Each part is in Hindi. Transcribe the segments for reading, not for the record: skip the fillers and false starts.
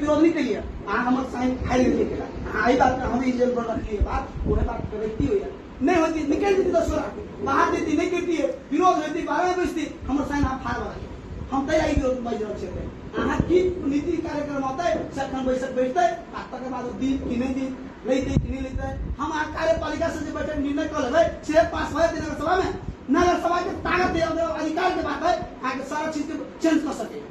विरोध नहीं करिए हमर साइन खाई लेके आई बात हम जेल पर रखिए बात वह बात व्यक्ति हो नहीं होती निकल देती 10 बाहर देती नहीं करती है विरोध होती 12 बजती हमर साइन आप फाड़ रखे हम तैयारी विरोध बज रहे थे अहाँ की नीति कार्यक्रम होता है सखन बैठक बैठते है के बाद दी कि नहीं दी लेते कि नहीं लेते हम कार्यपालिका से बैठक निर्णय कर लेते सिर्फ पास हो जाते नगर सभा में नगर सभा के ताकत अधिकार के बात है आगे सारा चीज को चेंज कर सके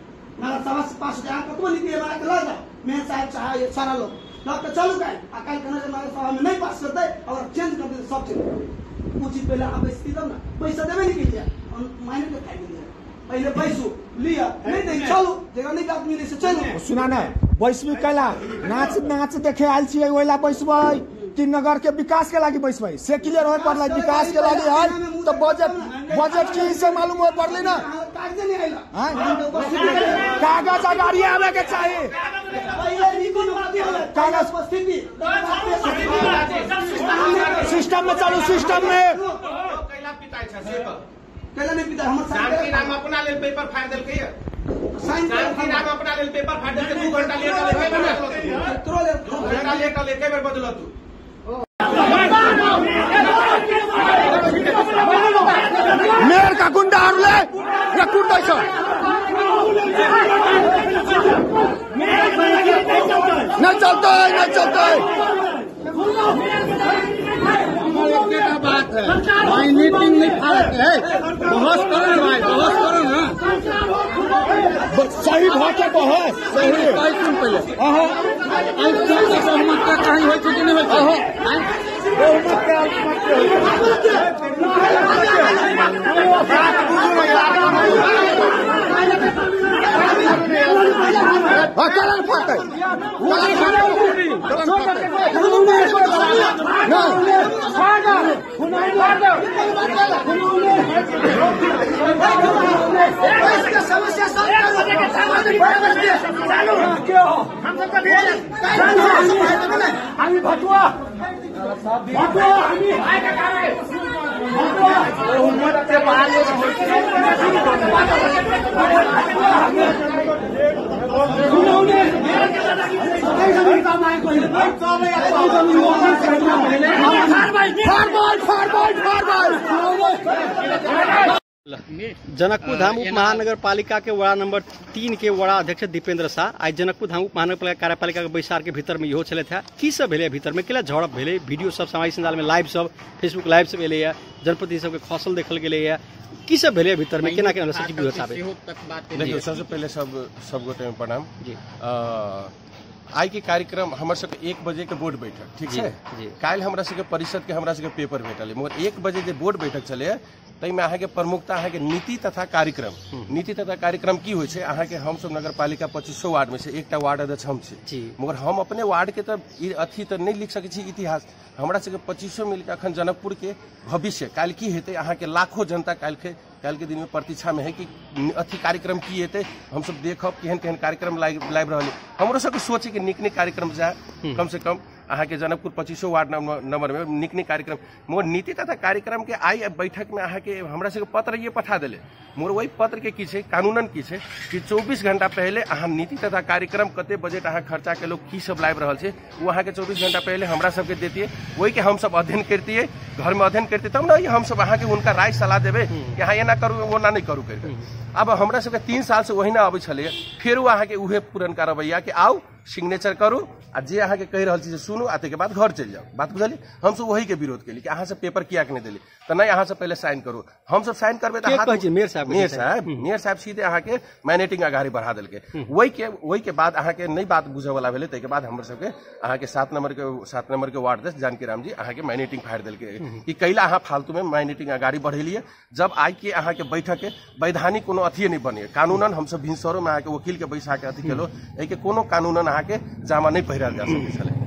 नगर सभा से पास हो जाए कतवा नीति है बना के ला जाओ मेयर साहब चाहे सारा लोग तो चालू का अकाल नगर सभा में नहीं पास करते और चेंज कर देते सब चीज उचित पहले आप स्थित ना पैसा देवे नहीं कीजिए मायने के खाई दीजिए पहले पैसो लिया नहीं देंगे चलो जगह नहीं बात मिले से चलो सुना ना बैसबी कैला नाच देखे आयल छियै ओइला बैसबै कि नगर के विकास के लागि बैसबै से क्लियर होय पड़लै विकास के लागि है तो बजट की से मालूम होय पड़लै ना कागज नहीं आइला कागज अगाड़ी आवे के चाहिए कागज उपस्थिति सिस्टम में चालू सिस्टम में कैला नहीं पिता हमर शांति नाम अपना लेल पेपर फाड़ देल के शांति नाम अपना लेल पेपर फाड़ देल के 2 घंटा लेके बेर बदल तू मेयर का गुंडाहरूले या कुट्दैछ नहीं चलते बात है भाई मीटिंग नहीं फाड़ते है बहस करो ना भाई बहस करो ना सही भाषा बहस सही पहले बहुमत का कहीं हो कि नहीं समस्या जनकपुर धाम उप महानगर पालिका के वार्ड नंबर 3 के वार्ड अध्यक्ष दीपेंद्र शाह आज जनकपुर धाम उप महानगर कार्यपालिका के बैसार के भीतर में इहो चले था की सब भेले भीतर में केला झड़प भेले वीडियो सब सामाजिक संजाल में लाइव सब फेसबुक लाइव सब एले जनप्रति सब के खसल देखल गेले की सब भेले भीतर में केना केना सचिव देखिए सबसे पहले सब गोटे में प्रणाम जी आई के कार्यक्रम हमारे सबके 1 बजे के बोर्ड बैठक ठीक है काल हमारा सबके परिषद के हमारा सबके पेपर भेटल मगर 1 बजे जो बोर्ड बैठक चले तई में अहाँ के प्रमुखता अहाँ के नीति तथा कार्यक्रम की होय छै अहाँ के हम सब नगर पालिका 2500 वार्ड में से एकटा वार्ड अध्यक्ष हम छी मगर हम अपने वार्ड के तो अथी तो नहीं लिख सके छी इतिहास हमरा सबके 2500 मिलकर अखन जनकपुर के भविष्य काल की हेतै अहाँ के लाखों जनता काल के दिन में प्रतीक्षा में है कि अथी कार्यक्रम की हेतै हम सब देखब केहन केहन कार्यक्रम लाइव रहल हमरो सबके सोचे कि निक कार्यक्रम जाए कम से कम अहाँ के जनकपुर 2500 वार्ड नंबर में निक कार्यक्रम मगर नीति तथा कार्यक्रम के आई बैठक में अहाँ के हमरा सबके पत्र ये पठा दिले मगर वही पत्र के की कानूनन की कि 24 घंटा पहले अहाँ नीति तथा कार्यक्रम कते बजट अहाँ खर्चा के लोग की सब लाइव रहल वो अहाँ के 24 घंटा पहले हमरा सबके देतिए वही के हम सब अध्ययन करतिए घर में अध्ययन करते तब ना हम सब अहाँ के उनका राय सलाह देवे कि हाँ ये ना करू वो ना नहीं करू करके अब हमरा सबके 3 साल से वही ना आबे छले फिर वो अहाँ के उहे पुरनका रवैया के आओ सिग्नेचर करू आ जे अहाँ के कह रहल छी सुनू आते के बाद घर चल जाओ बात बुझली हम सब वही के विरोध के लिए कि अहाँ से पेपर किया के नहीं दिली तो नहीं अहाँ से पहले साइन करू हम सब साइन करबे तो मेयर साहब सीधे अहाँ के मैनेटिंग अगाड़ी बढ़ा दिल के वही के बाद अहाँ के नहीं बात बुझे वाला भेले के बाद हमर सबके अहाँ के 7 नंबर के वार्ड अध्यक्ष जानकी राम जी अहाँ के मैनेटिंग फाड़ दिल के कि कैला अहाँ फालतू में मैनेटिंग अगाड़ी बढ़ेलिए जब आई के अहाँ के बैठक के वैधानिक कोनो अथी नहीं बने कानूनन हम सब भिनसरो में अहाँ के वकील के बैसा के अथी केलो ए के कोनो कानूनन अहाँ के जामा नहीं पहिराल जा सके छले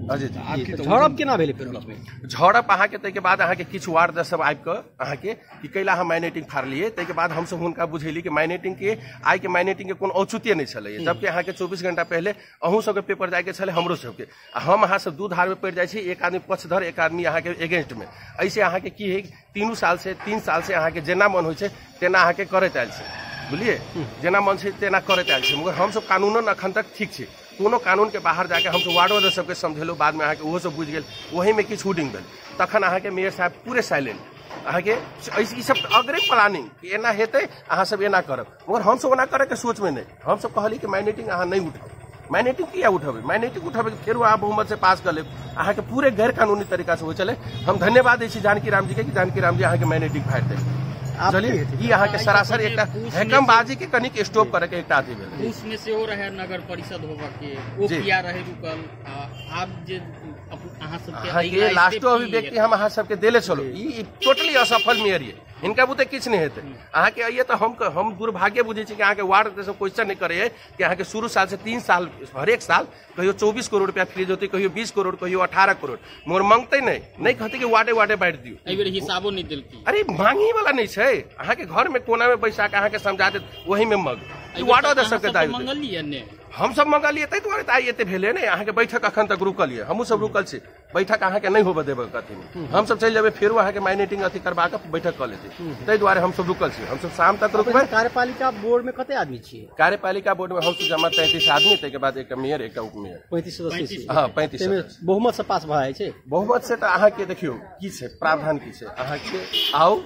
झड़प केना भेलै फिर झड़प अहाँ के तै बाद अहाँ के किछु वार्ड सब आबि के अहाँ के कि कैला अहाँ मैनेटिंग फाड़लिए तै के बाद हम सब हुनका बुझेली कि मैनेटिंग के आई के मैनेटिंग के कोनो औचित्य नहीं छले जबकि अहाँ के 24 घंटा पहले अहूँ सबके पेपर जाय के छले हमरो सबके हम अहाँ सब दू धार में पड़ जाय छी एक आदमी पक्षधर एक आदमी अहाँ के एगेंस्ट में ऐसे अहाँ के की है 3 साल से अहाँ के जेना मन होय छै तेना अहाँ के करैत आयल छै बुझलिए जेना मन से तेना करैत आयल छै मगर हम सब कानूनन अखन तक ठीक छै कोनो कानून के बाहर जाके हम सब वार्डो सबके समझेलू, बाद में अहाँके ओहो सब बुझ गेल, वही में किछु हुडिंग भेल, तखन अहाँके मेयर साहब पूरे साइलेंट अहाँके ई सब अग्रिम प्लानिंग कि एना हेतै अहाँ सब एना करब, मगर हम सब ओना करे के सोच में नहीं। हम सब कहली कि मैंडेटिंग अहाँ नहीं उठाउ, मैंडेटिंग किया उठेबे, मैंडेटिंग उठेबे फिर अहाँ बहुमत से पास कर लेब, अहाँके पूरे गैर कानूनी तरीका से हो चले। हम धन्यवाद दै छी जानकी राम जी के कि जानकी राम जी अहाँके मैंडेटिंग फाड़ि देलकै। चलिए ई अहाँके सरासर एकटा हैकमबाजी के कनिक स्टॉप करे के एकटा अथी भेल। उसमें से हो रहे नगर परिषद होबा के ओ किया रहे रुकल, आब जे अहाँ सबके अहाँके लास्टो अभिव्यक्ति हम अहाँ सबके देले छलो, ई टोटली असफल मेयर ये, इनका बुते किछ नहीं हेतै। अहाँके अइए तो हम दुर्भाग्य बुझे छी कि अहाँके वार्ड से क्वेश्चन नहीं करे कि अहाँके शुरू साल से 3 साल हर एक साल कहियो 24 करोड़ रुपया फ्रीज होती, कहियो 20 करोड़, कहियो 18 करोड़, मगर मांगते नहीं कहते कि वार्डे वार्डे बांट दियो। एहि बेर हिसाबो नहीं देलकी। अरे मांगी वाला नहीं छै, अहाँके घर में कोना में बैसा के अहाँके समझा दे वही में मग वार्ड दे सबके दायित्व मंगलिए ने हम सब मंगलिए, तै दुआरे आई एते भेले ने। अहाँके बैठक अखन तक रुकल ये, हमहू सब रुकल छी, बैठक अहाँके नहीं होबे देबे कथी में, हम सब चल जेबे फेर अहाँके मैनेटिंग अथी करबा के बैठक कर लेते, तै दुआरे हम सब रुकल छी। हम सब शाम तक रुकबे। कार्यपालिका बोर्ड में कते आदमी छियै? कार्यपालिका बोर्ड में हम सब जमा 33 आदमी, तै के बाद एक मेयर एक उप मेयर 35 सदस्य। हां 35 सदस्य। बहुमत से पास भए छै। बहुमत से तो अहाँके देखियो की छै प्रावधान की छै, अहाँके आउ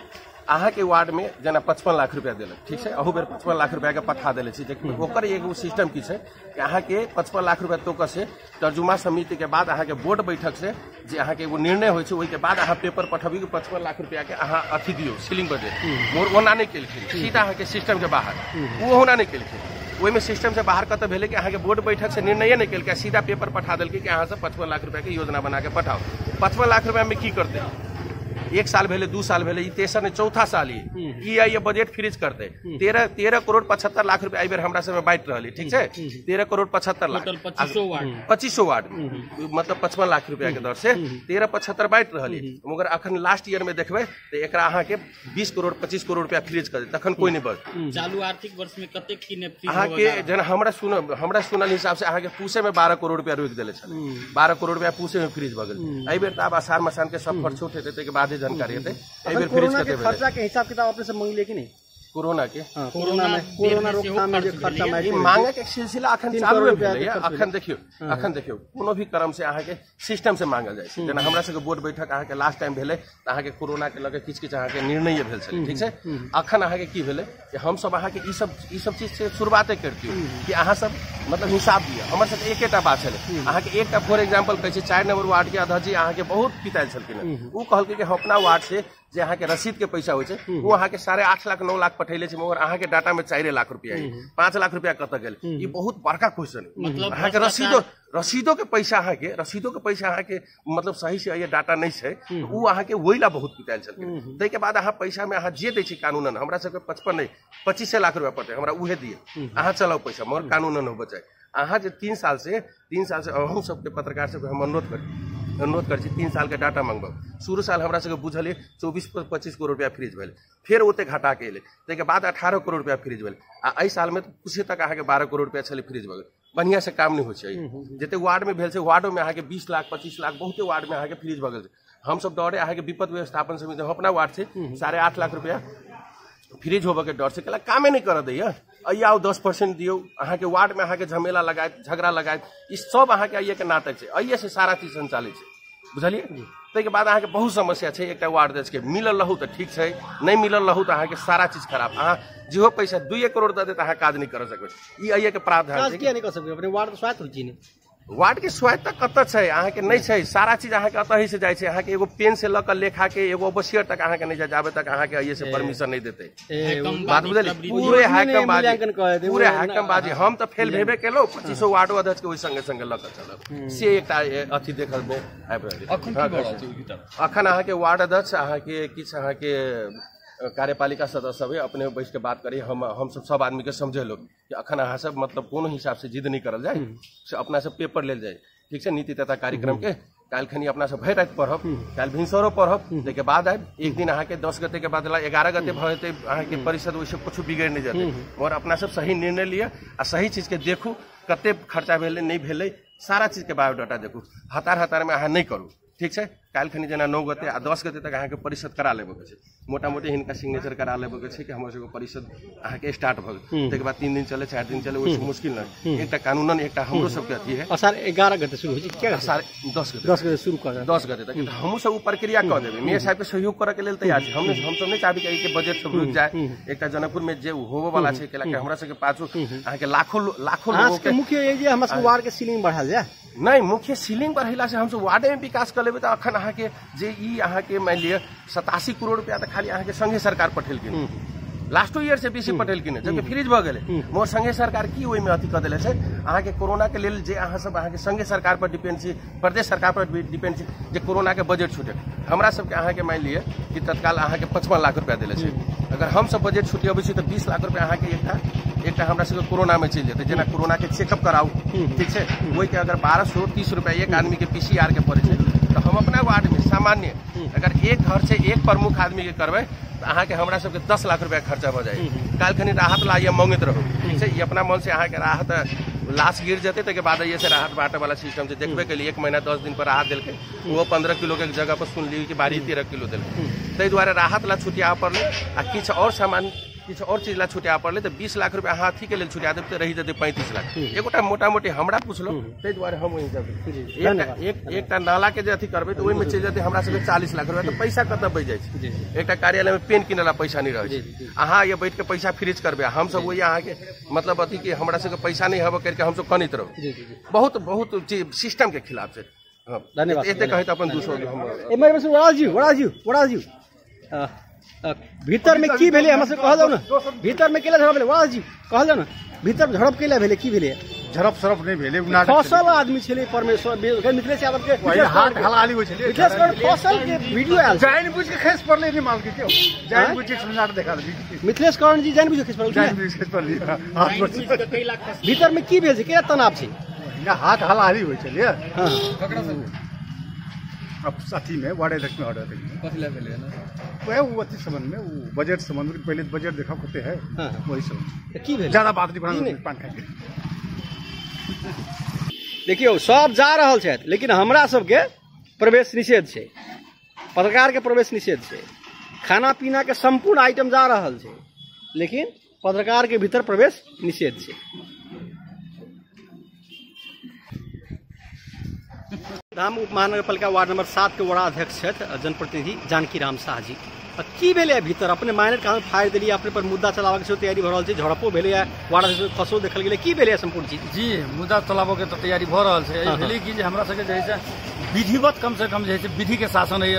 अहाँके वार्ड में जना 55 लाख रुपया देलक, ठीक है, अहू बेर 55 लाख रुपया के पठा देले छी। देखियो ओकर एगो सिस्टम की छै कि अहाँके 55 लाख रुपया तो से तर्जुमा समिति के बाद अहाँके बोर्ड बैठक से जे अहाँके एगो निर्णय होइ छै, ओहि के बाद अहाँ पेपर पठबी कि 55 लाख रुपया के अहाँ अथी दियो सीलिंग बजट, मोर ओना नहीं केलखिन, सीधा अहाँके सिस्टम के बाहर वो होना नहीं केलखिन। ओहि में सिस्टम से बाहर कत भेले कि अहाँके बोर्ड बैठक से निर्णय नहीं केलकै, सीधा पेपर पठा देलकै कि अहाँ सब 55 लाख रुपया के योजना बना के पठाओ। 55 लाख रुपया में की करते, 1 साल भेले, 2 साल भेले, तेसर ने चौथा साल ये बजट फ्रीज करते 13 करोड़ 75 लाख रुपया एहि बेर हमरा सब में बांटि रहली, ठीक है, 13 करोड़ 75 लाख 2500 वार्ड मतलब 55 लाख रुपया के दर से 13-75 बांटि रहली, मगर अखन लास्ट ईयर में देखबे तो एकरा अहाँके 20 करोड़ 25 करोड़ रुपया फ्रीज कर दे, तखन कोई नहीं बच। चालू आर्थिक वर्ष में कतेक किने फ्रीज अहाँके जेना हमरा सुनल हिसाब से अहाँके पूसे में 12 करोड़ रुपया रोक देले छल, 12 करोड़ रुपया पूसे में फ्रीज भ गेल। एहि बेर त आब आषाढ़ मसान के सब खर्च उठेते, तै के बाद जानकारी हेतै। एहि बेर फ्रीज कते भेलै, खर्चा के हिसाब किताब अपने से मांगलिए कि नहीं? कोरोना के कोरोना रोकथाम में जो खर्चा मांगे के सिलसिला अखन चालू भेलै। अखन देखियो कोनो भी क्रम से अहाँके सिस्टम से मांगल जाइ छै। जेना हमरा सबके बोर्ड बैठक अहाँके लास्ट टाइम भेलै त अहाँके कोरोना के लगे किछ अहाँके निर्णय भेल छलै, ठीक छै। अखन अहाँके की भेलै कि हम सब अहाँके ई सब चीज से शुरुआते करतियो कि अहाँ सब मतलब हिसाब दिया। हमर सबके एकेटा बात छलै, अहाँके एकटा फॉर एग्जांपल कहै छै 4 नंबर वार्ड के अध्यक्ष जी अहाँके बहुत पिताइल छलखिन, उ कहलकै कि हम अपना वार्ड से जे अहाँके रसीद के पैसा होइ छै वो अहाँके 8.5 लाख 9 लाख पठैले छै, मगर अहाँके डाटा में 4 लाख रुपया 5 लाख रुपया कतऽ गेल, ई बहुत बड़का क्वेश्चन है। मतलब अहाँके रसीदो के पैसा अहाँके मतलब सही से ये डाटा नहीं छै, उ अहाँके ओइला बहुत पिताइल छलखिन। तै के बाद अहाँ पैसा में अहाँ जे दै छी कानूनन, हमरा सबके 55 नहीं 25 लाख रुपया पड़तै, हमरा उहे दिए, अहाँ चलाओ पैसा, मगर कानूनन हो बचाए। अहाँ जे 3 साल से हम सबके पत्रकार सबके हम अनुरोध कर 3 साल के डाटा मांगब। शुरू साल हमरा सबके बुझल 24-25 करोड़ रुपया फ्रीज भेल, फिर ओते घटा के एले, तै के बाद 18 करोड़ रुपया फ्रीज भेल, आ एहि साल में कुछ तक अहाँके 12 करोड़ रुपया छलै फ्रीज भऽ गेल। बढ़िया से काम नहीं हो छै, जते वार्ड में भेल छै वार्डो में अहाँके 20 लाख 25 लाख बहुते वार्ड में अहाँके फ्रीज भऽ गेल छै। हम सब डरे अहाँके विपद व्यवस्थापन समिति अपना वार्ड से 8.5 लाख रुपया फ्रीज होबे के डर से केला कामे नहीं कर दैया। आउ 10% दियो, अहाँके वार्ड में अहाँके झमेला लगायत झगड़ा लगायत ई सब अहाँके आइए के नाटक छै, आइए से सारा चीज संचालित छै, बुझलिए। तै के बाद अहाँके बहुत समस्या छै, एकटा वार्ड देश के मिलल रहू त ठीक छै, नहीं मिलल रहू त अहाँके सारा चीज खराब। अहाँ जेहो पैसा 2 करोड़ दे देत अहाँ काज नहीं कर सकबै, ई आइए के प्रावधान छै। किया नहीं कर सकबै? अपने वार्ड तो स्वायत्त रुचि नहीं, वार्ड के स्वायत्त कत छै अहाँके नहीं छै, सारा चीज अहाँके अतही से जाइ छै। अहाँके एगो पेन से लऽ के लेखा के एगो ओवरसियर तक अहाँके नहीं जाबे तक अहाँके आइए से परमिशन नहीं देते। बात बुझलिए, पूरे हैकमबाजी हम तो फेल भेबे केलो, 25 वार्डो अध्यक्ष के ओहि संगे संगे लऽ के चलब, से एकटा अथी देखल में आबि रहल। अखन अहाँके वार्ड अध्यक्ष अहाँके किछ अहाँके कार्यपालिका सदस्य सब अपने बैठ के बात करी, हम सब आदमी के समझेलो कि अखन अहाँ सब मतलब कोनो हिसाब से जिद नहीं करल जाए, से अपना सब पेपर लेल जाए, ठीक है, नीति तथा कार्यक्रम के काल खनी अपना सब भरि रात पढ़ब, काल भिनसरो पढ़ब, ताहिके बाद आबि एक दिन अहाँके 10 गते के बाद 11 गते भऽ जेतै अहाँके परिषद, ओहिसे कुछ बिगड़ नहीं जेतै, और अपना सब सही निर्णय लिया आ सही चीज के देखू, कते खर्चा भेलै नहीं भेलै, सारा चीज के बायोडाटा देखू, हतार में अहाँ नहीं करू, ठीक है। काल खनी जना 9 गते आ 10 गते तक अहाँ के परिषद करा लेबे के छै, मोटा मोटी हिनका सिग्नेचर करा लेबे के छै कि हमर सबके परिषद अहाँ के स्टार्ट भ गेल। तके बाद 3 दिन चले 4 दिन चले ओइ मुश्किल नहीं, एकटा कानूनन एकटा हमरो सबके अथी है। और सर 11 गते शुरू हो छै, क्या सर 10 गते शुरू कर 10 गते तक हमहू सब ऊपर क्रिया कर देबे। मेयर साहब के सहयोग करे के लेल तैयार छी। हम सब नहीं चाहबे कि बजट सब रुक जाए। एकटा जनकपुर में जे होबे वाला छै केला के हमरा सबके पाछू अहाँ के लाखों लोगों के मुख्य ये जे हमरा सबके वार्ड के सीलिंग बढ़ाल जाए नहीं, मुख्य सीलिंग बढ़ेला से हम सब वार्डे में विकास कर लेबे। तो अखन अहाँ के जे ई अहाँ के मान लिया 87 करोड़ रुपया तो खाली अहाँ के संघे सरकार पठेलकिन, लास्टो ईयर से बेसी पठेलकिन, जबकि फ्रीज भ गेले। मोर संघे सरकार की ओइ में अथी क देले छै अहाँ के कोरोना के लेल जे अहाँ सब अहाँ के संघे सरकार पर डिपेंड छी, प्रदेश सरकार पर डिपेंड छी, जे कोरोना के बजट छूटे। हमरा सबके अहाँ के मान लिया कि तत्काल अहाँ के 55 लाख रुपया देले छै। अगर हम सब बजट छूटी अबै छै तो 20 लाख रुपया अहाँ के एकटा हमरा सबके कोरोना में चल जेतै। जेना कोरोना के चेकअप कराऊ, ठीक है, वही के अगर 1230 रुपया एक आदमी के PCR के पड़े छै, तो हम अपना वार्ड में सामान्य अगर एक घर से एक प्रमुख आदमी के करबै तो अहाँ के हमरा सबके 10 लाख रुपया खर्चा हो जाए। काल खनी राहत ला ये मांगत रहो, ठीक है, ये अपना मन से अहाँ के राहत लाश गिर जाते तक बाद ये से राहत बांटे वाला सिस्टम से देखबे के लिए 1 महीना 10 दिन पर राहत दिलके, वो 15 किलो के जगह पर सुन ली कि 12-13 किलो दिलके। ताहि द्वारे राहत ला छुटिया पड़ले आ किछ और सामान किछु और चीज ला छुटिया पड़ले तो 20 लाख रुपया हाथी के लेल छुटिया देब तो रही जेतै 35 लाख। एगोटा मोटा मोटी हमरा पूछलो, ताहि द्वारे हम वही जब एकटा नाला के जे अथी करबै तो ओहि में चलि जेतै हमरा सबके 40 लाख रुपया। तो पैसा कतऽ बचि जाइ छै? एकटा कार्यालय में पेन किनेला पैसा नहीं रहै छै। अहाँ ये बैठ के पैसा फ्रीज करबै, हम सब वही अहाँ के मतलब अथी के हमरा सबके पैसा नहीं हेबे करके हम सब कनित रहू। बहुत चीज सिस्टम के खिलाफ छै। धन्यवाद। एते कहै त अपन दूसरो वड़ाजी भीतर में की भेले हमरा से कह दो ना, भीतर में केला झड़प भेले वड़ाजी कह दो ना, भीतर झड़प केला भेले की भेले? झड़प सरप नहीं भेले, फसल आदमी छले परमेश्वर मिथिलेश यादव के हाथ ढलाली होइ छले, मिथिलेश फसल के वीडियो आयल जाइन बुझ के खस पड़ले नहीं माल के क्यों जाइन बुझ के सुनाट देखा दे। मिथिलेश करण जी जाइन बुझ के खस पड़ले, जाइन बुझ के खस पड़ले हाथ भीतर में की भेल छै, केला तनाव छै? ना हाथ हलाली होइ छले। हां ककरा से अब साथी में वार्ड अध्यक्ष में ऑर्डर कथि ला भेले ना वो अति संबंध में वो बजट संबंध में पहले बजट देखा होते है वही सब की भेल? ज्यादा बात नहीं बनाना, पान खाए। देखियो सब जा रहल छै लेकिन हमरा सबके प्रवेश निषेध छै, पत्रकार के प्रवेश निषेध छै, खाना पीना के संपूर्ण आइटम जा रहल छै लेकिन पत्रकार के भीतर प्रवेश निषेध छै। धाम उप महानगरपालिका वार्ड नंबर 7 के वड़ा अध्यक्ष छथि जनप्रतिनिधि जानकी राम शाह जी। की भेलै भीतर अपने माइनर काम फाड़ि देलिए, अपने पर मुद्दा चलाबे के तैयारी भ रहल छै, झड़पो भेलै, वार्ड अध्यक्ष खसो देखल गेलै, की भेलै संपूर्ण चीज? जी मुद्दा चलाबो के तैयारी भ रहल छै। भेलै कि जे हमरा सबके जे है विधिवत कम से कम जे है विधि के शासन है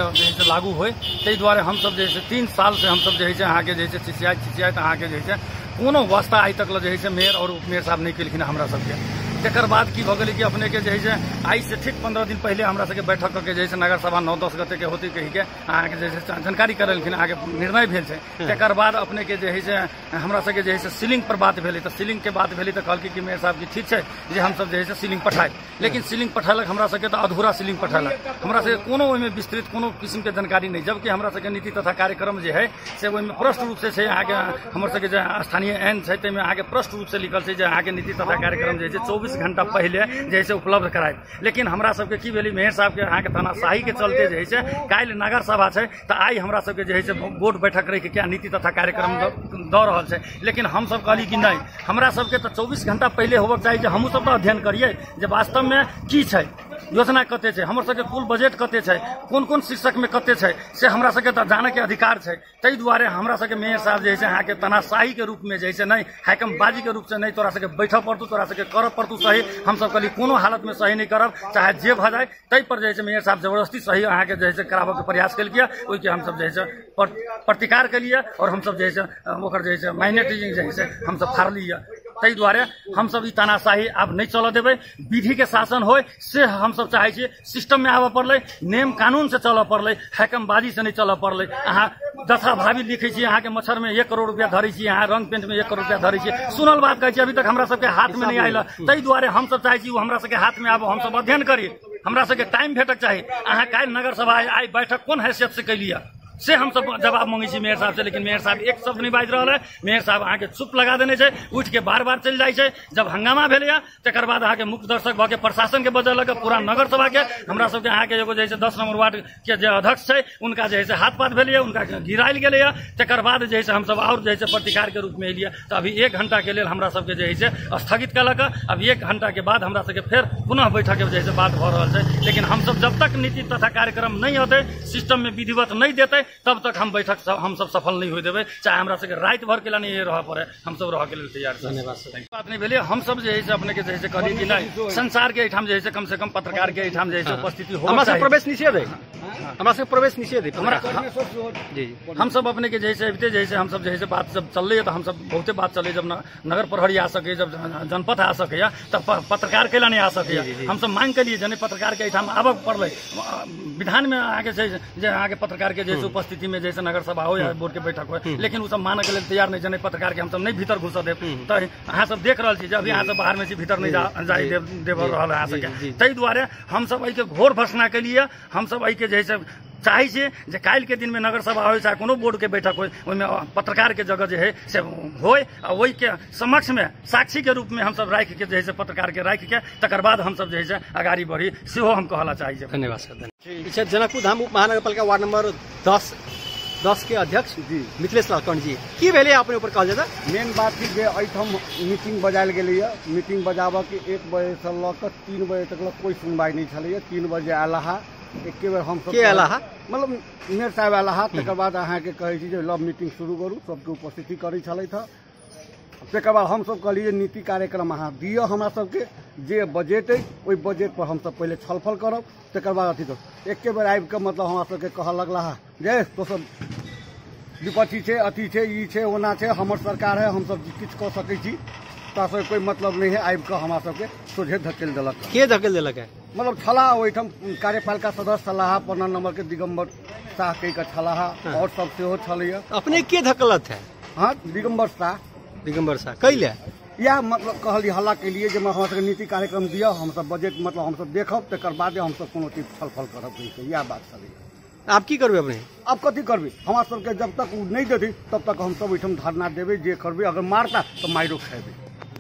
लागू होय, ताहि दुआरे हम सब जे है 3 साल से हम सब जे है अहाँ के जे है चिचियात अहाँ के जे है कोनो वास्ता आइ तक जे है मेयर और उपमेयर साहब नहीं केलखिन हमरा सबके। तकर बाद की भ गेलै कि अपने के जे है आई से ठीक 15 दिन पहले हमरा सबके बैठक करके जे है नगर सभा 9-10 गते के होती कही के अहाँ के जे है जानकारी करलखिन, आगे निर्णय भेल छै। तकर बाद अपने के जे है हमरा सबके जे है सीलिंग पर बात भेलै, तो सीलिंग के बात भेलै तो कहलकै कि मेयर साहब की ठीक छै जे हम सब जे है सीलिंग पठाए, लेकिन सीलिंग पठेलक हमरा सबके तो अधूरा सीलिंग पठेलक, हमरा सबके कोनो ओहिमे विस्तृत कोनो किस्म के जानकारी नहीं। जबकि हमरा सबके नीति तथा कार्यक्रम जे है से ओहिमे प्रष्ट रूप से अहाँ के हमर सबके जे स्थानीय एन छै ताहिमे अहाँ के प्रष्ट रूप से लिखल छै जे अहाँ के नीति तथा कार्यक्रम जे है 24 घंटा पहले जैसे उपलब्ध कराए। लेकिन हमरा सबके की भेलै मेयर साहब के अहाँ के तानाशाही के चलते जे है काल्हि नगर सभा छै तो आई हमरा सबके जे है बोर्ड बैठक रही के क्या नीति तथा कार्यक्रम दऽ रहल छै, लेकिन हम सब कहली कि नहीं हमरा सबके तो 24 घंटा पहले होबक चाही जे हमहूँ सब तो अध्ययन करिए जे वास्तव में की छै, योजना कते छै, हमर सबके कुल बजट कते छै, कोन कोन शीर्षक में कते छै से हमरा सबके तो जाने के अधिकार छै। ताहि दुआरे हमरा सबके मेयर साहब जे है अहाँ के तानाशाही के रूप में जे है नहीं हैकमबाजी के रूप से नहीं तोरा सबके बैठऽ पड़तौ, तोरा सबके करऽ पड़तौ सही। हम सब कहली कोनो हालत में सही नहीं करब, चाहे जे भ जाए। ताहि पर जे है मेयर साहब जबरदस्ती सही अहाँ के जे है कराबऽ के प्रयास केलकै, ओहि के हम सब जे है प्रतिकार केलिए और हम सब जे है ओकर जे है माइनॉरिटी जे है हम सब फाड़लिए। ताहि दुआरे हम सब ई तानाशाही आब नहीं चलऽ देबै, विधि के शासन होय से हम सब चाहे छियै। सिस्टम में आबऽ पड़लै, नेम कानून से चलऽ पड़लै, हैकमबाजी से नहीं चलऽ पड़लै। अहाँ दथा भाभी लिखै छी अहाँ के मच्छर में 1 करोड़ रुपया धरै छी, अहाँ रंग पेंट में 1 करोड़ रुपया धरै छी, सुनल बात कहै छी अभी तक हमरा सबके हाथ में नहीं आयल। ताहि दुआरे हम सब चाहे छी हमरा सबके हाथ में आब हम सब अध्ययन करी, हमरा सबके टाइम भेटक चाही। अहाँ काल्हि नगर सभा आई बैठक कोन हैसियत से कैलिए, से हम सब जवाब मांगे छी मेयर साहब से, लेकिन मेयर साहब एक शब्द नहीं बाजि रहल है। मेयर साहब अहाँ के चुप लगा देने छै, उठ के बार बार चलि जाइ छै। जब हंगामा भेलैया तकर बाद अहाँ के मुख्य दर्शक भऽ के प्रशासन के बजऽ लगे, पूरा नगर सभा के, हमरा सबके अहाँ के एगो जे 10 नंबर वार्ड के जे अध्यक्ष छै उनका जे है हाथ पात भेलैया, उनका गिरायल गेलैया। तकर बाद जे है हम सब और जे है प्रतिकार के रूप में एलियै। तो अभी 1 घंटा के लिए हमरा सबके जे है स्थगित कलक। अब 1 घंटा के बाद हमरा सबके फिर पुनः बैठक के जे है बात भऽ रहल छै। लेकिन हम सब जब तक नीति तथा कार्यक्रम नहीं होते, सिस्टम में विधिवत नहीं देते, तब तक हम बैठक हम सब सफल नहीं हो देवे। चाहे हमरा सबके रात भर के लिए नहीं रह पड़े, हम सब रह के लिए तैयार छै। धन्यवाद। बात नहीं भेलै। हम सब जे है अपने के जे है कहली कि नहीं, संसार के एठाम जे है कम से कम पत्रकार के एठाम जे है उपस्थिति हो। हमरा से प्रवेश निषेध है, हमरा से प्रवेश निषेध है। जी हम सब अपने के जैसे जैसे हम सब जैसे बात जब चल रही है, तो हम सब बहुते बात चल रही है। जब नगर प्रहरी आ सके, जब जनपद आ सके, तब पत्रकार के लिए नहीं आ सके। हम सब मांग के लिए जने पत्रकार के एठाम आबऽ पड़लै। विधान में आगे से आगे पत्रकार के जैसे उपस्थिति में जैसे नगर सभा हो या बोर्ड के बैठक हो, लेकिन उ सब मानऽ के लिए तैयार नहीं। जने पत्रकार के हम सब नहीं भीतर घुसऽ देब। तो अहाँ सब देख रहल छी, जब यहाँ से बाहर में छी, भीतर नहीं जाय देव रहल अहाँ सबके। ताहि दुआरे हम सब एहि के घोर भर्त्सना के लिए हम सब एहि के जैसे चाहे छे जे काल्हि के दिन में नगर सभा हो चाहे कोनो बोर्ड के बैठक हो, ओहिमे पत्रकार के जगह जे है से होय, आ ओहि के समक्ष में साक्षी के रूप में हम सब राखि के जे है पत्रकार के राखि के तकर बाद हम सब जे है आगाड़ी बढ़ी, सेहो हम कहला चाही। धन्यवाद सर। पीछे जनकपुर धाम उप महानगर पालिका वार्ड नंबर 10 के अध्यक्ष जी मिथिलेश लालकंठ जी, की भेलै अपने ऊपर कहल जाता? मेन बात थी जे एहिठाम मीटिंग बजायल गेलैया। मीटिंग बजाबऽ के 1 बजे से लऽ कऽ 3 बजे तक कोई सुनवाई नहीं छलैया। 3 बजे आला एके बेर हम सब के आला मतलब मेयर साहब आला। तकर बाद अहाँ के कहै छी जे लब मीटिंग शुरू करू, सबके उपस्थिति करै छलैथ। तकर बाद हम सब कहलिए नीति कार्यक्रम अहाँ दिअ हमरा सबके, जे बजट है ओहि बजट पर हम सब पहले छलफल करब, तकर बाद अथी करब। एके बेर आबि कऽ मतलब हमरा सबके कहऽ लगला जे तो सब विपक्षी छै, अथी छै, ई छै, ओना छै, हमर सरकार है, हम सब किछु कऽ सकै छी, तासँ कोई मतलब नहीं है। आबि कऽ हमरा सबके सोझे धकेल देलक। के धकेल देलक है? मतलब छलाह ओहिठाम कार्यपालिका सदस्य छलाह, 15 नंबर के दिगंबर शाह कहि कऽ छलाह, और सब सेहो छलैया। अपने के धकेलत है? हाँ, दिगंबर शाह कैले या मतलब कहलिए हल्ला के लिए जे हमरा सबके नीति कार्यक्रम दिअ, हम सब बजट मतलब हम सब देखब, तकर बादे हम सब कोनो चीज छलफल करब। यह बात छलै। आप की करबे अपने? अब कथी करबे? हमरा सबके जब तक उ नहीं देती तब तक हम सब ओहिठाम धरना देबे, जे करबे। अगर मारता तो माइरो खेबे।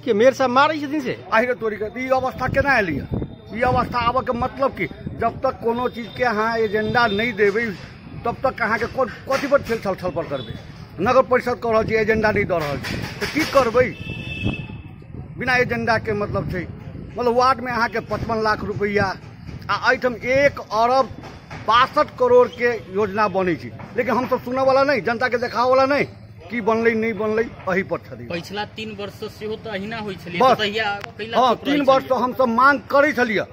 के मेयर साहब मारै छथिन से? आहिरे तोरी के ई अवस्था केना एलिया? ई अवस्था आबऽ के मतलब की, जब तक कोनो चीज के अहाँ एजेंडा नहीं देबे तब तक अहाँ के कथी पर छलफल करबे? नगर परिषद कह रहल छी एजेंडा नहीं दऽ रहल छी, तो की करबै? बिना एजेंडा के मतलब छै, मतलब वार्ड में अहाँ के 55 लाख रुपया आ एहिठाम 1 अरब 62 करोड़ के योजना बनै छै, लेकिन हम सब सुनऽ वाला नहीं, जनता के देखाव वाला नहीं, की बनलै नहीं बनलै एही पर छथि। पिछला 3 वर्ष से सेहो तऽ अहिना होइ छलै। बस तहिया हाँ 3 वर्ष से हम सब मांग करै छलियै।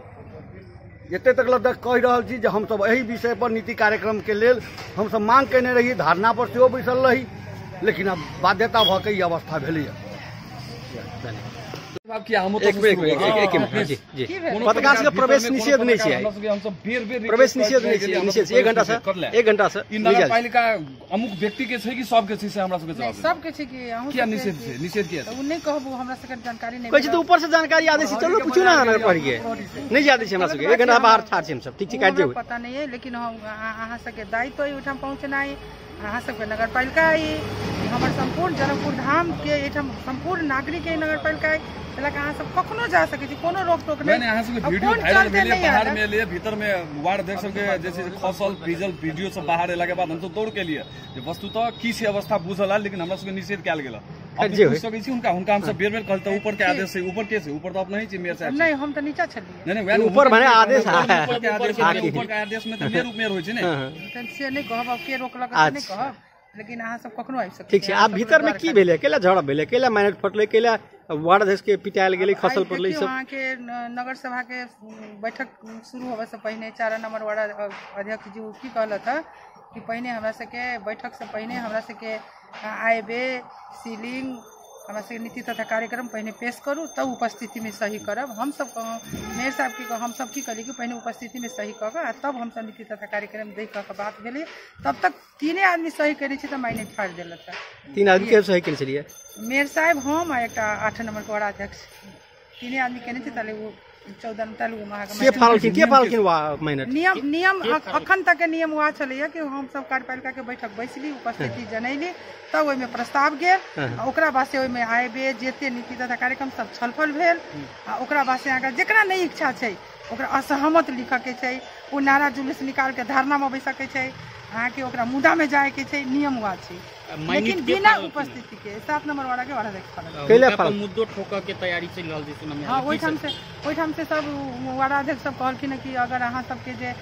एते तक लग कहि रहल छी जे हम सब एही विषय पर नीति कार्यक्रम के लेल हम सब मांग केने रही, धारणा पर सेहो बैसल रही, लेकिन अब बाध्यता भऽ के ई अवस्था भेलैया। पत्रकार के प्रवेश निषेध नहीं छै, प्रवेश निषेध नहीं छै, निषेध 1 घंटा से नगर पालिका अमुक व्यक्ति के छै कि सब के छै से हमरा सबके जवाब सब के छै कि अहू क्या निषेध छै? निषेध किया? उ नहीं कहबो, हमरा सबके जानकारी नहीं। कहै छै तो ऊपर से जानकारी आदै छै, चलो पूछू ना नगर पढ़ के नहीं जादै छै हमरा सबके। 1 घंटा बाहर ठाड़ छै हम सब, ठीक छै, काट देबै। पता नहीं है, लेकिन हम अहाँ सबके दायित्व ओहिठाम पहुँचनाइ, अहाँ सबके नगर पालिका आई, हमर संपूर्ण जनकपुर धाम के एठाम संपूर्ण नागरिक के नगर पालिका आई, अहाँ सब कखनो जा सकै छी, कोनो रोक टोक नहीं। अहाँ सबके वीडियो वायरल भेलै बाहर में ले, भीतर में वार्ड अध्यक्ष सबके जैसे खसल भीजल वीडियो सब बाहर एला के बाद हम सब दौड़ के लिए जे वस्तुतः की से अवस्था बुझल है, लेकिन हमरा सबके निषेध कयल गेल। अब पूछ सकै छी हुनका हम सब बेर कहल त ऊपर के आदेश से, ऊपर के से ऊपर तो अपना ही छी मेयर साहब नहीं, हम त नीचा छलिए। नहीं ऊपर भने आदेश ऊपर के आदेश में त मेयर उपमेयर होइ छै ने, से नहीं कहब, अब के रोकलक नहीं कहब, लेकिन अहाँ सब कखनो आबि सकै। ठीक छै। आप भीतर में की भेलै? केला झड़प भेलै? केला माइनट फटलै? केला वार्ड अध्यक्ष के पिटायल गेलै, खसल पड़लै? सब वहाँ के नगर सभा के बैठक शुरू होबे से पहले 4 नंबर वार्ड अध्यक्ष जी की कहल था कि पहले हमरा सबके बैठक से पहले हमरा सबके आयबे सीलिंग हमरा सबके नीति तथा कार्यक्रम पहले पेश करू, तब उपस्थिति में सही करब। हम सब मेयर साहब की हम सब की कहली कि पहले उपस्थिति में सही कऽ के तब हम सब नीति तथा कार्यक्रम देख के बात भेलै। तब तक 3 आदमी सही करे छी, तो मायने फाड़ देलक। 3 आदमी के सही केने छलिए? मेयर साहब, हम आ एकटा 8 नंबर के वार्ड अध्यक्ष, 3 आदमी केने छी, ताले वो 14 तेलुगु महा के फाड़लखिन मेहनत नियम अखन तक के नियम वह छलैया कि हम सब कार्यपालिका के बैठक बैसली उपस्थिति जनैली तब ओहिमे प्रस्ताव गेल ओकरा बाद से ओहिमे आयबे जते नीति तथा कार्यक्रम सब छलफल भेल ओकरा बाद से अहाँके जेकरा नहीं इच्छा छै ओकरा असहमत लिखऽ के छै ओ नारा जुलूस निकाल के धरना में बैसऽ के छै अहाँके ओकरा मुद्दा में जाए के छै नियम हुआ छै लेकिन बिना उपस्थिति के 7 नंबर वाला के वार्डाध्यक्ष मुद्दो ठोकऽ के तैयारी चलि रहल छै सुनमे हाँ ओहिठाम से सब वार्डाध्यक्ष सब कहलखिन कि अगर अहाँ सबके जे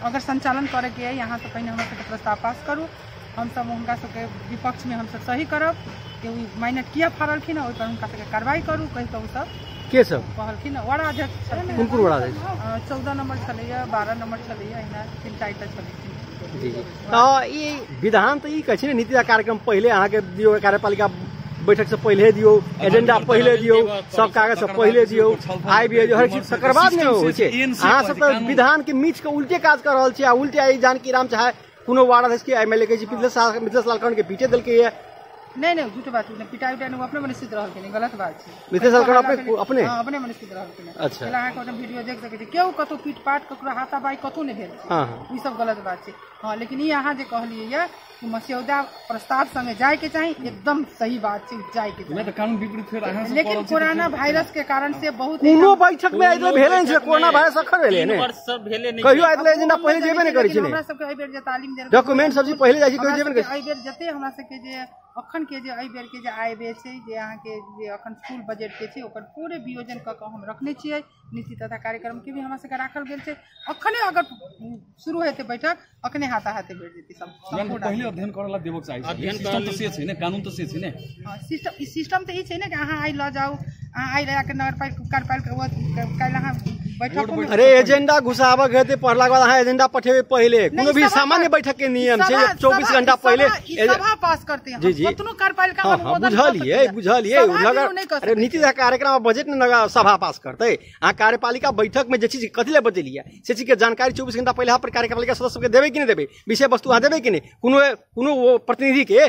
अगर संचालन करे के है यहाँ से पहले हमरा सबके प्रस्ताव पास करू हम सब हुनका सबके विपक्ष में हम सब सही करब कि माइनट किया फाड़लखिन ओहि पर हुनका सबके कार्रवाई करू कहि कऽ सब के सब कहलखिन वार्डाध्यक्ष कोन वार्डाध्यक्ष 14 नंबर छलैया 12 नंबर छलैया एना 3-4टा छलैया जी तो ये विधान तो ये कहै छै नीति कार्यक्रम पहले अहाँ के दियो कार्यपालिका बैठक से पहले दियो एजेंडा पहले दियो सब कागज सब पहले दियो आई भी हर चीज तकर बाद में होइ छै अहाँ सब तो विधान के मीच के उल्टे काज कर रहल छी आ उल्टे आई जानकी राम चाहे कोनो वार्डाध्यक्ष के एमएलए के मिथिलेश लाल कर्ण के पीटे दल के नहीं झूठ बात नहीं पिटाई उटाई अपने मन स्थित रहल के गलत बात छै मिथिलेश लाल कर्ण अपने अपने मन स्थित रहल के अच्छा अहाँ के वीडियो देख सकै छी केहू कतौ पीट पाट ककरो हाथाबाई कतौ नहीं भेल छै हां ई सब गलत बात छै हां लेकिन ई अहाँ जे कहलियै या कि मस्यौदा प्रस्ताव संगे जाए के चाहिए एकदम सही बात छै जाए के नहीं तो कानून विपरीत फिर अहाँ सब लेकिन कोरोना वायरस के कारण से बहुत कोनो बैठक में आइले भेलै छै कोरोना वायरस अखन भेलै ने कहियो आइले एजेंडा पहले जेबे नहीं करै छै हमरा सब के एहि बेर जे तालीम देल डॉक्यूमेंट सब पहले जाइ छै कहियो जेबे नहीं करै एहि बेर जते हमरा सब के जे अखन के जे एहि बेर के जे आयबे छै जे अहाँ के जे अखन स्कूल बजट के छै ओकर पूरे वियोजन क के हम रखने छियै नीति तथा कार्यक्रम के भी हमरा सब के राखल गेल छै अखने अगर शुरू हेतै बैठक अखने हाथे भेट जेतै सब पहले अध्ययन करला देबक चाहिए सिस्टम तो से छै ने कानून तो से छै ने सिस्टम तो ई छै ने कि अहाँ आई ल जाऊ अहाँ आई रहा के नगरपालिका काल्हि अहाँ बैठक अरे एजेंडा घुसाबक हेतै पढ़ला के बाद अहाँ एजेंडा पठेबै पहले कोनो भी सामान्य बैठक के नियम छै 24 घंटा पहले सभा पास करते हैं कतनो कार्यपालिका में बुझलिए नगर अरे नीति कार्यक्रम बजट ने नगर सभा पास करते अहाँ कार्यपालिका बैठक में जे चीज कथि ले बतेलिए से चीज के जानकारी 24 घंटा पहले पर कार्यपालिका सदस्य के देबै कि नहीं देबै विषय वस्तु अहाँ देबै कि नहीं कोनो प्रतिनिधि के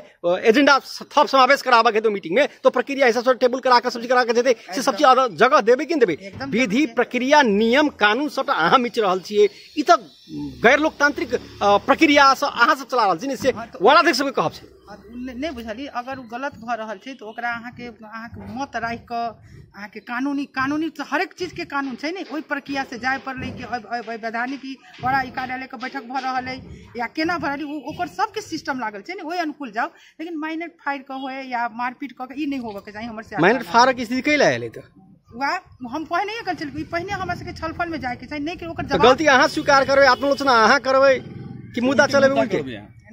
एजेंडा थप समावेश कराबक हेतु मीटिंग में तो प्रक्रिया हिसाब से टेबल करा के सब चीज करा के देतै से सब चीज जगह देबै कि नहीं देबै विधि प्रक्रिया नियम कानून सबटा अहाँ मिच रहल छियै ई तऽ गैर लोकतांत्रिक प्रक्रिया से अहाँ सब चला रहल छी ने से वार्डाध्यक्ष सबके कहब छै नहीं बुझलिए अगर गलत भ रहल छै तो ओकरा अहाँ के मत राखि क अहाँ के कानूनी हरेक चीज के कानून छै ने ओहि प्रक्रिया से जाय पड़लै कि वैधानिक बड़ा ई कार्यालय के बैठक भ रहल है या केना भ रहल ओकर सबके सिस्टम लागल छै ने ओहि अनुकूल जाओ लेकिन माइनट फायर क होय या मारपीट क ई नहीं होबे के चाहिए हमर से माइनट फायर के स्थिति कैला एलै त हम पहिने कर चल पहिने हमरा सबके छलफल में जाए के चाहिए नहीं कि ओकर जवाब गलती अहाँ स्वीकार करबै आत्मलोचना अहाँ करबै कि मुद्दा चलेबै उनके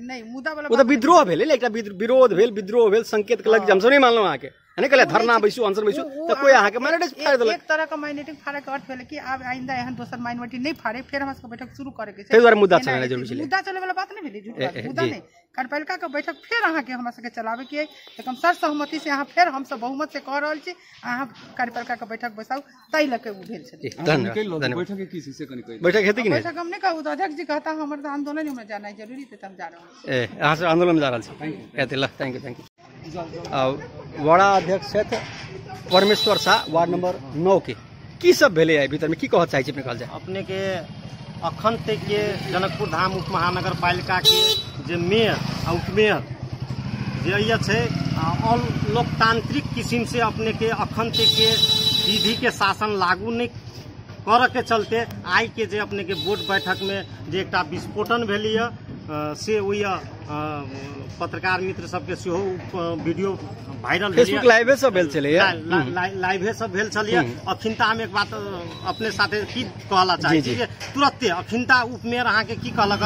नहीं मुद्दा वाला वो तो विद्रोह भेल एकटा विरोध भेल विद्रोह भेल संकेत के लग हम सब नहीं मानलौ अहाँ के नहीं कहले धरना बैसू अनशन बैसू तो कोई अहाँ के माइनॉरिटी फाड़ देलक एक तरह का माइनॉरिटी फाड़े के अर्थ भेल कि अब आइंदा एहन दोसर माइनॉरिटी नहीं फाड़े फिर हमरा सबके बैठक शुरू करे के छै तै द्वारा मुद्दा चलेला जरूरी छै मुद्दा चले वाला बात नहीं भेलै झूठ बात मुद्दा नहीं कार्यपालिका के बैठक फिर अहाँ के हमरा सबके चलावे के एकदम सर्वसम्मति से अहाँ फिर हम सब बहुमत से कह रहल छी अहाँ कार्यपालिका के बैठक बैसाऊ तै लके उ भेल छै धन्यवाद बैठक के की से कनि कहि बैठक हेतै कि नहीं बैठक हम नहीं कहू अध्यक्ष जी कहता हमर आंदोलन में जाना जरूरी त हम जा रहल छी अहाँ से आंदोलन में जा रहल छी हेतै ल थैंक यू वार्ड अध्यक्ष छथि परमेश्वर शाह वार्ड नंबर 9 के की सब भेलै है भीतर में की कहत चाहै छी अपने कहल जाय अपने के अखन तक के जनकपुर धाम उप महानगर पालिका के जे मेयर आ उपमेयर जे ये छै लोकतांत्रिक किस्म से अपने के अखन तक के विधि के शासन लागू नहीं कर के चलते आई के जे अपने के बोर्ड बैठक में जे एकटा विस्फोटन भेलै से ओहि पत्रकार मित्र सबके सेहो वीडियो वायरल फेसबुक लाइव सब भेल छलै लाइव सब भेल छलिए अखिनता हम एक बात अपने साथे की कहला चाहै छी तुरंते अखिनता उपमेयर अहाँ के की कहलक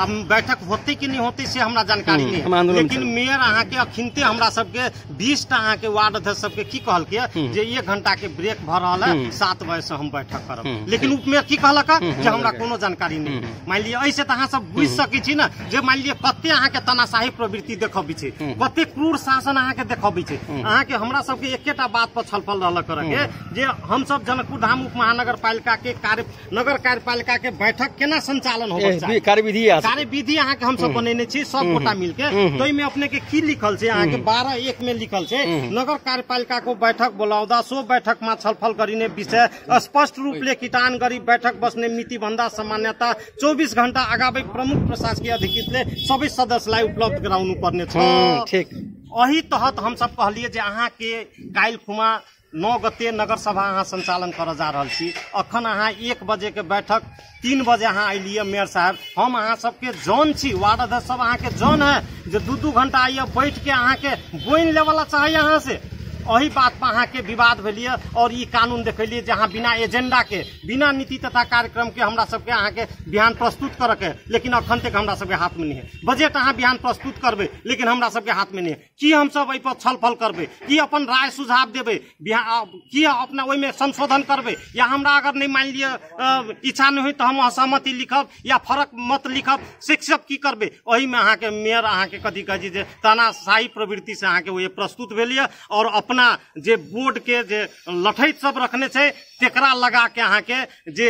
अब बैठक होते कि नहीं होते से हमरा जानकारी नहीं लेकिन मेयर अहाँ के अखिनते हमरा सबके 20 टा अहाँ के वार्ड अध्यक्ष सबके की कहल के जे 1 घंटा के ब्रेक भ रहल है 7 बजे से हम बैठक करब लेकिन उपमेयर की कहलक जे हमरा कोनो जानकारी नहीं मान लिअ ऐसे त अहाँ सब बुझ सकै छी ना जे मान लिअ कते अहाँ के तनाशाही प्रवृत्ति देखबी छै, कते क्रूर शासन अहाँ के देखबी छै। अहाँ के हमरा सब के एकेटा बात पर छलफल रहल करे के जे हम सब जनकपुर धाम उप महानगर पालिका के नगर कार्यपालिका के बैठक केना संचालन होबे चाही, कार्यविधि अहाँ के हम सब बनेने छी सब गोटा मिलके। तोइ में अपने के की लिखल छै, अहाँ के 12(1) में लिखल छै नगर कार्यपालिका को बैठक बोलाउँदा सो बैठक में छलफल गरिने विषय स्पष्ट रूपले किटान गरी बैठक बस्ने मिति भन्दा सामान्यता 24 घण्टा अगावै प्रमुख प्रशासकीय अधिकृतले सबै सदस्यलाई उपलब्ध गराउनु पर्ने छ। ठीक, अही तहत हम सब कहलिए जे अहाँ के काल्हि खुमा 9 गते नगर सभा अहाँ संचालन कर जा रहल छी। अखन अहाँ 1 बजे के बैठक 3 बजे अहाँ अलिए मेयर साहब, हम अहाँ सबके जौन छी, वार्ड अध्यक्ष सब अहाँ के जौन है जो 2-2 घंटा आइए बैठ के अहाँ के बोइन लेवल चाहिए अहाँ से। अही बात पर अहाँ के विवाद भेलिए और ये कानून देखलिए जहाँ बिना एजेंडा के बिना नीति तथा कार्यक्रम के हमरा सबके अहाँ के बिहान प्रस्तुत करे के, लेकिन अखन तक हमरा सबके हाथ में नहीं है। बजट अहाँ बिहान प्रस्तुत करबे लेकिन हमरा सबके हाथ में नहीं है। की हम सब एहि पर छलफल करबे, की अपन राय सुझाव देबे, की अपना ओहि में संशोधन करबे, या हमरा अगर नहीं मान लिया इच्छा नहीं हुई तो हम असहमति लिखब या फरक मत लिखब, शिक्षक की करबे। वही में अहाँ के मेयर अहाँ के कथी कही जे तानाशाही प्रवृत्ति से अहाँ के वो प्रस्तुत भेलिए और अपना जे बोर्ड के जे लठैत सब रखने छै तेकरा लगा के अहाँ के जे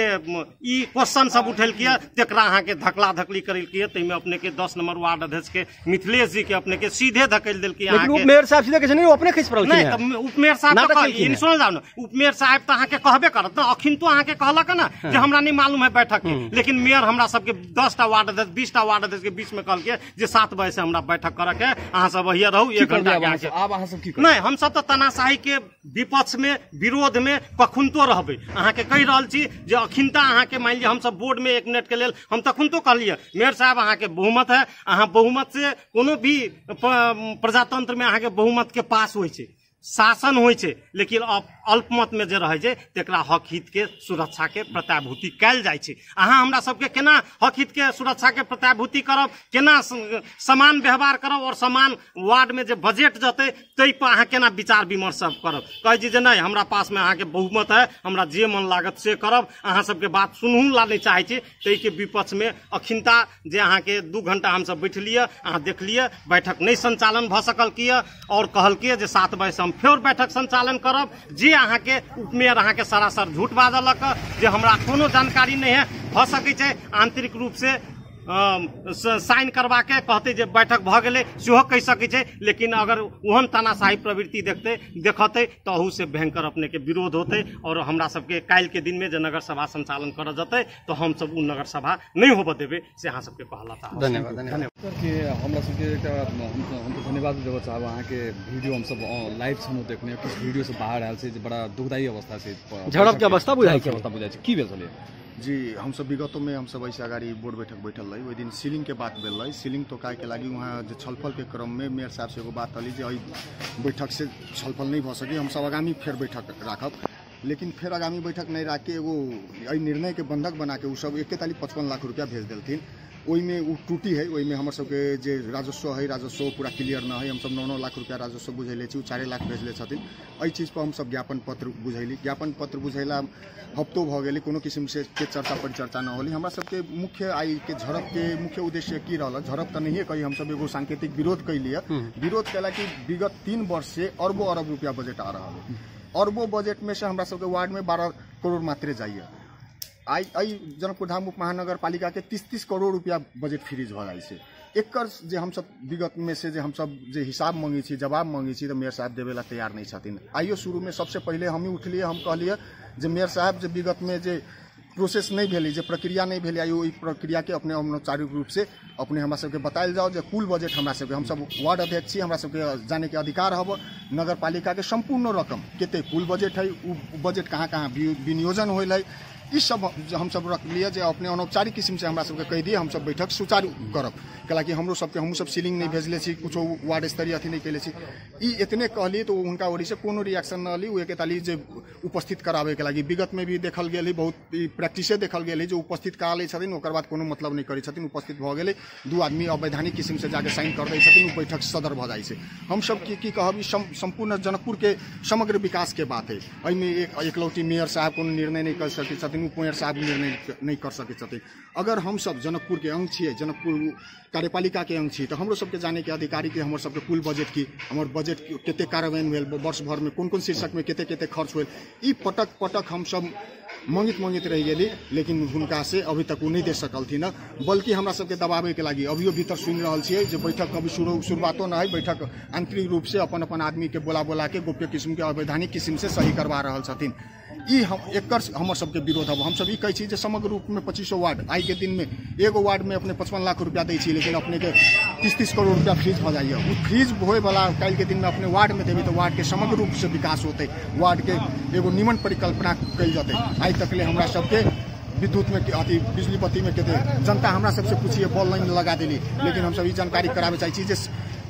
ई क्वेश्चन सब उठेल किया तेकरा अहाँ के धकला धकली करेल किया। तै में अपने के 10 नंबर वार्ड अध्यक्ष के मिथिलेश जी के अपने के सीधे धकेल देल कि अहाँ के उपमेयर साहब सीधे कहै नहीं अपने खिस पड़ल नहीं त उपमेयर साहब त सुन जाउ न, उपमेयर साहब त अहाँ के कहबे करत न, अखिन तो अहाँ के कहलक न जे हमरा नहीं मालूम है बैठक के, लेकिन मेयर हमरा सब के 10 टा वार्ड अध्यक्ष 20 टा वार्ड अध्यक्ष के बीच में कहल के जे 7 बजे से हमरा बैठक करे के, अहाँ सब वहिया रहू 1 घंटा के। अब अहाँ सब की नहीं हम सब त तानाशाही के विपक्ष में विरोध में कखुनतो रहबे। अहाँ के कहि रहल छी जे अखिनता अहाँ के मान लिया हम सब बोर्ड में 1 मिनट के लेल हम तखुनतो कहलिए मेयर साहब अहाँ के बहुमत है, अहाँ बहुमत से कोनो भी प्रजातंत्र में अहाँ के बहुमत के पास होय छै, शासन होय छै, लेकिन अल्पमत में जे रहे छै तेकरा हक हित के सुरक्षा के प्रत्याभूति कैल जाय छै। अहाँ हमरा सबके केना हक हित के सुरक्षा के प्रत्याभूति करब, केना समान व्यवहार करब और समान वार्ड में जे बजट जते तै पर अहाँ केना विचार विमर्श सब करब। कहे छी जे नहीं हमरा पास में अहाँ के बहुमत है, हमरा जे मन लागत से करब, अहाँ सबके बात सुनहु ला नहीं चाहे छी। तै के विपक्ष में अखिनता जे अहाँ के 2 घंटा हम सब बैठलिए, अहाँ देखलिए बैठक नहीं संचालन भ सकल किया और कहल के जे 7 बजे से हम फेर बैठक संचालन करब। जे अहाँ के उपमेयर अहाँ के सरासर झूठ बाजलक जे हमरा कोनो जानकारी नहीं है, भ सकै छै आंतरिक रूप से साइन करवा के कहते जे बैठक भ गेले सेहो कहि सकै छै, लेकिन अगर ओहन तानाशाही प्रवृत्ति देखते तो अहू से भयंकर अपने के विरोध होते और हमरा सबके काल्हि के दिन में जे नगर सभा संचालन कर जते तो हम सब उ नगर सभा नहीं होबे देबे से अहाँ सबके कहला था। धन्यवाद। कि हमरा सबके हम धन्यवाद देबऽ चाहब। अहाँ के वीडियो हम सब लाइव सुनो देखने कुछ वीडियो से बाहर आयल छै जे बड़ा दुखदायी अवस्था छै, झड़प के अवस्था बुझाइ छै की भेल छलै जी। हम सब विगतों में हम सब ऐसे अगाड़ी बोर्ड बैठक बैठल रही, ओहि दिन सीलिंग के बात भेल रही। सीलिंग तो काय के लागी वहाँ जो छलफल के क्रम में मेयर साहब से एगो बात अली जे बैठक से छलफल नहीं भ सकी, हम सब आगामी फेर बैठक राखब, लेकिन फिर आगामी बैठक नहीं रख के एगो निर्णय के बंधक बना के उ सब 55 लाख रुपया भेज देलथिन। ओहि में उ टूटी है, ओहि में हमर सबके जे राजस्व है राजस्व पूरा क्लियर न है। हम सब 9-9 लाख रुपया राजस्व बुझेले छी, 4 लाख भेजले छथिन। एहि चीज पर हम सब ज्ञापन पत्र बुझैली, ज्ञापन पत्र बुझैला हफ्तो भ गेलै, कोनो किस्म से के चर्चा परिचर्चा न होली। हमरा सबके मुख्य आई के झड़प के मुख्य उद्देश्य की रहल, झड़प त नहीं कही, हम सब एगो सांकेतिक विरोध कैलिए। विरोध कैला कि विगत 3 वर्ष से अरबों अरब रुपया बजट आ रहा है, अरबों बजट में से हमरा सबके वार्ड में 12 करोड़ मात्रे जाइए। आई जनकपुर धाम उप महानगर पालिका के 30-30 करोड़ रुपया बजट फ्रीज भ जाए छै। एकर जे हम सब विगत में से जे हम सब जे हिसाब मांगी छी, जवाब मांगी छी, तो मेयर साहब देवे ला तैयार नहीं छथिन। आइयो शुरू में सबसे पहले हम ही उठलिए, हम कहलिए जे मेयर साहब जे विगत में जे प्रोसेस नहीं भेली, जे प्रक्रिया नहीं भेली, आइयो प्रक्रिया के अपने औपचारिक रूप से अपने हमरा सबके बतायल जाओ जे कुल बजट हमरा सबके, हम सब वार्ड अध्यक्ष छी, हमरा सबके जाने के अधिकार हब नगर पालिका के संपूर्ण रकम केते कुल बजट है, उ बजट कहाँ कहाँ विनियोजन होल है, ई सब हम सब रख लिए जे अपने अनौपचारिक किस्म से हमरा सबके कह दिए हम सब बैठक सुचारू करब। कैलाकि हमरो सबके हम सब सीलिंग नहीं भेजले छी, कुछ वार्ड स्तरीय अथी नहीं कैले छी। ई इतने कहलिए तो उनका ओरी से कोनो रिएक्शन न ली, उ एकताली जे उपस्थित करावे के लागी विगत में भी देखल गेल बहुत प्रैक्टिसे देखल गेल जो उपस्थित करा लै छथिन ओकर बाद कोनो मतलब नहीं करै छथिन, उपस्थित भऽ गेलै, 2 आदमी अवैधानिक किस्म से जाके साइन कर दै छथिन, ओ बैठक सदर भऽ जाइ छै। हम सब की कहब, संपूर्ण जनकपुर के समग्र विकास के बात है। एहिमे एकलौटी मेयर साहब कोनो निर्णय नहीं कर सकै छथिन, उप मेयर साहब निर्णय नहीं कर सकै छथिन। अगर हम सब जनकपुर के अंग छियै, जनकपुर कार्यपालिका के अंग छी, तो हमरो सबके जाने के अधिकारी के हमर सबके कुल बजट की, हमर बजट कते कार्यान्वयन भेल, वर्ष भर में कोन शीर्षक में कते खर्च होल, ई पटक हम सब मंगित रह गेली, लेकिन हुनका से अभी तक वो नहीं दे सकलथिन, बल्कि हमरा सबके दबावे के लागी अभियो भीतर सुन रहल छियै जे बैठक अभी शुरुआतो न है, बैठक आंतरिक रूप से अपन आदमी के बोला के गोप्य किस्म के अवैधानिक किस्म से सही करवा रहल छथिन। ई हमर सबके विरोध है। हम सब ई कहै छी जे समग्र रूप में 2500 वार्ड आई के दिन में एगो वार्ड में अपने 55 लाख रुपया दै छी, लेकिन अपने के 30 करोड़ रुपया फ्रीज हो जाइए। वो फ्रीज होए वाला कल के दिन में अपने वार्ड में देवी तो वार्ड के समग्र रूप से विकास होते, वार्ड के एगो निमन परिकल्पना कल जाते। आई तक ले हमरा सबके विद्युत में अथी बिजली बत्ती में कते जनता हमरा सबसे पूछिए बॉल लाइन लगा देली, लेकिन हम सब ई जानकारी करावे चाहे छी जे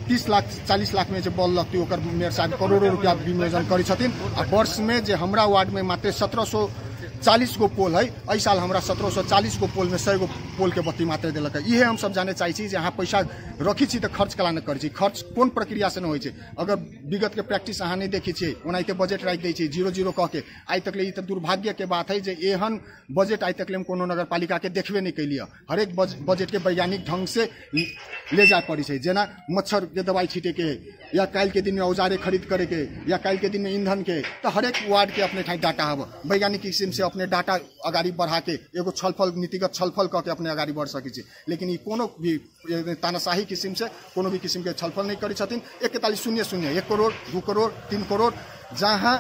30 लाख 40 लाख में जो बॉल लगती ओकर मेयर साहब करोड़ों रुपया विनियोजन करी छथिन। आ वर्ष में जो हमरा वार्ड में मात्र 1740 गो पोल है, एहि साल हमरा 1740 गो पोल में 100 गो पोल के बत्ती मात्र दिलक। इहे हम सब जाने चाहे छी जे अहाँ पैसा रखी छी तो खर्च कला न करै छी, खर्च कोन प्रक्रिया से न होइ छै। अगर विगत के प्रैक्टिस अहाँ नहीं देखी छी, ओनाहिते बजट राखि दै छी 0-0 कह के, आई तक ले ई तो दुर्भाग्य के बात है जे एहन बजट आई तक ले कोनो नगर पालिका के देखबे नहीं कैलिए। हरेक बजट के वैज्ञानिक ढंग से ले जाए पड़ी है, जेना मच्छर के दवाई छीटे के, या काल के दिन में औजारे खरीद करे के, या काल के दिन में ईंधन के, तो हरेक वार्ड के अपने ठाई डाटा हब, वैज्ञानिक किस्म से अपने डाटा अगाड़ी बढ़ा के एगो छलफल नीतिगत छलफल करके अपने अगाड़ी बढ़ सकै छी। लेकिन ई कोनो भी तानाशाही किस्म से कोनो भी किस्म के छलफल नहीं करी छथिन। 4100 1 करोड़ 2 करोड़ 3 करोड़ जहाँ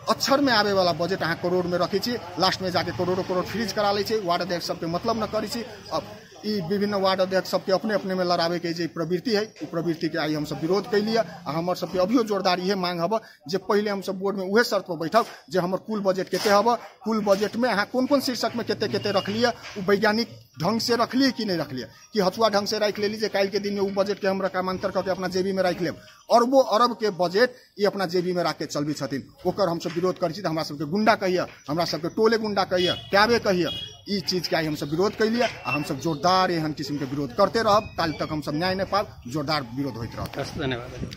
अक्षर में आवे वाला बजट अहाँ करोड़ में रखी छी, लास्ट में जाके करोड़ फ्रीज करा ले छी। वार्ड अध्यक्ष सबके मतलब न करी छी। अब ई विभिन्न वार्ड अध्यक्ष सबके अपने अपने में लड़ावे के जे प्रवृत्ति है, उ प्रवृत्ति के आई हम सब विरोध कैलिए। आ हमर सबके अभियो जोरदार ये मांग हब जे पहले हम सब बोर्ड में उहे शर्त पर बैठब जे हमर कुल बजट केते हब, कुल बजट में अहाँ कोन शीर्षक में केते रखलिए, उ वैज्ञानिक ढंग से रखलिए कि नहीं रखलिए, कि हथुआ ढंग से रख लेली जे काल के दिन में उ बजट के हम रकमांतर करके अपना जेबी में रख लेब। अरबों अरब के बजट ये अपना जेबी में रख के चलबी छथिन, ओकर हम सब विरोध करै छी। हमरा सबके गुंडा कहिए, हमरा सबके टोले गुंडा कहिए, ट्याबे कहिए, ई चीज के आई हम सब विरोध कैलिए। आ हम सब जोरदार एहन किस्म के विरोध करते रहब, काल तक हम सब न्याय नहीं पाब, जोरदार विरोध होइत रहत। धन्यवाद।